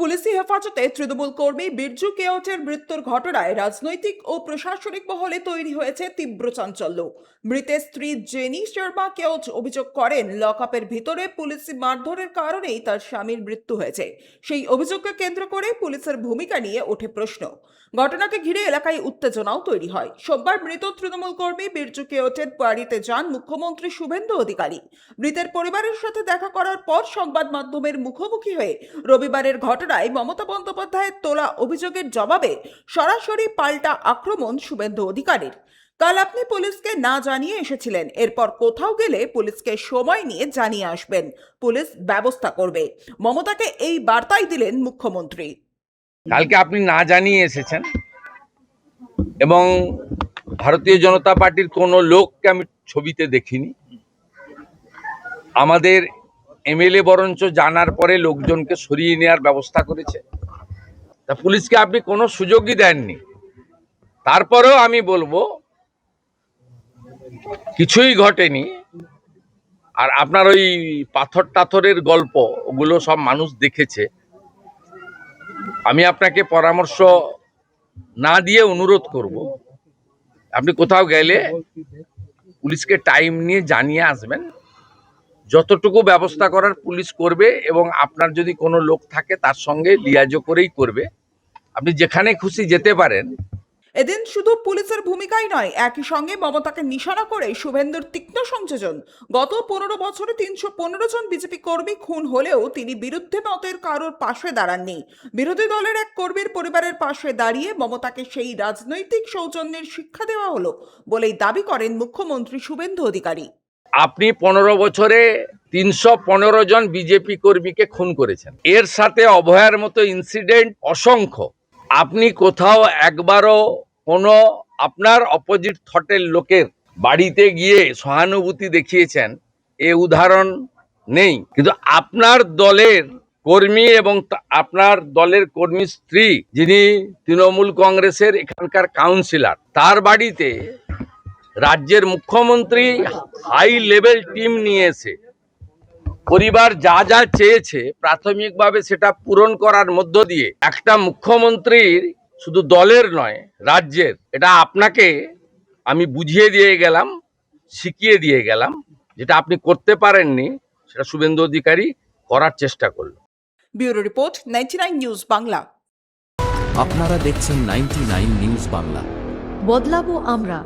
পুলিশি হেফাজতে তৃণমূল কর্মী বিরজু কেওটের মৃত্যুর ঘটনায় রাজনৈতিক ও প্রশাসনিক মহলে তৈরি হয়েছে তীব্র চাঞ্চল্য। মৃতের স্ত্রী জেনি শর্মা কেওট অভিযোগ করেন, লকআপের ভিতরে পুলিশি মারধরের কারণেই তার স্বামীর মৃত্যু হয়েছে। সেই অভিযোগকে কেন্দ্র করে পুলিশের ভূমিকা নিয়ে ওঠে প্রশ্ন। ঘটনাকে ঘিরে এলাকায় উত্তেজনাও তৈরি হয়। সোমবার মৃত তৃণমূল কর্মী বিরজু কেওটের বাড়িতে যান মুখ্যমন্ত্রী শুভেন্দু অধিকারী। মৃতের পরিবারের সাথে দেখা করার পর সংবাদ মাধ্যমের মুখোমুখি হয়ে রবিবারের ঘটনায় মমতা বন্দ্যোপাধ্যায়ের তোলা অভিযোগের জবাবে সরাসরি পাল্টা আক্রমণ শুভেন্দু অধিকারীর। কাল আপনি পুলিশকে না জানিয়ে এসেছিলেন, এরপর কোথাও গেলে পুলিশকে সময় নিয়ে জানিয়ে আসবেন, পুলিশ ব্যবস্থা করবে। মমতাকে এই বার্তাই দিলেন মুখ্যমন্ত্রী। কালকে আপনি না জানিয়ে এসেছেন এবং ভারতীয় জনতা পার্টির কোনো লোককে আমি ছবিতে দেখিনি। আমাদের এমএলএ বরঞ্চ জানার পরে লোকজনকে সরিয়ে নেওয়ার ব্যবস্থা করেছে। তা পুলিশকে আপনি কোনো সুযোগই দেননি। তারপরেও আমি বলবো কিছুই ঘটেনি। আর আপনার ওই পাথর টাথরের গল্প, ওগুলো সব মানুষ দেখেছে। আমি আপনাকে পরামর্শ না দিয়ে অনুরোধ করব, আপনি কোথাও গেলে পুলিশকে টাইম নিয়ে জানিয়ে আসবেন। যতটুকু ব্যবস্থা করার পুলিশ করবে এবং আপনার যদি কোনো লোক থাকে তার সঙ্গে লিয়াজো করেই করবে। আপনি যেখানে খুশি যেতে পারেন। এদিন শুধু পুলিশের ভূমিকাই নয়, একই সঙ্গে মমতাকে নিশানা করে শুভেন্দুর তীক্ষ্ণ সংযোজন। গত 15 বছরে 315 জন বিজেপি কর্মী খুন হলেও তিনি বিরুদ্ধে মতের কারোর পাশে দাঁড়াননি। বিরোধী দলের এক কর্মীর পরিবারের পাশে দাঁড়িয়ে মমতাকে সেই রাজনৈতিক সৌজন্যের শিক্ষা দেওয়া হলো বলেই দাবি করেন মুখ্যমন্ত্রী শুভেন্দু অধিকারী। আপনি 15 বছরে 315 জন বিজেপি কর্মীকে খুন করেছেন। এর সাথে অভয়ার মতো ইনসিডেন্ট অসংখ্য। আপনি কোথাও একবারও কোনো আপনার অপোজিট থটের লোকের বাড়িতে গিয়ে সহানুভূতি দেখিয়েছেন এ উদাহরণ নেই। কিন্তু আপনার দলের কর্মী এবং আপনার দলের কর্মী স্ত্রী, যিনি তৃণমূল কংগ্রেসের এখানকার কাউন্সিলর, তার বাড়িতে রাজ্যের মুখ্যমন্ত্রী হাই লেভেল টিম নিয়ে এসে পরিবার যা যা চেয়েছে প্রাথমিকভাবে সেটা পূরণ করার মধ্য দিয়ে একটা মুখ্যমন্ত্রীর শুধু দলের নয়, রাজ্যের, এটা আপনাকে আমি বুঝিয়ে দিয়ে গেলাম, শিখিয়ে দিয়ে গেলাম। যেটা আপনি করতে পারেননি সেটা শুভেন্দু অধিকারী করার চেষ্টা করল। Bureau report, 99 news Bangla. আপনারা দেখছেন 99 নিউজ বাংলা। বদলাবো আমরা।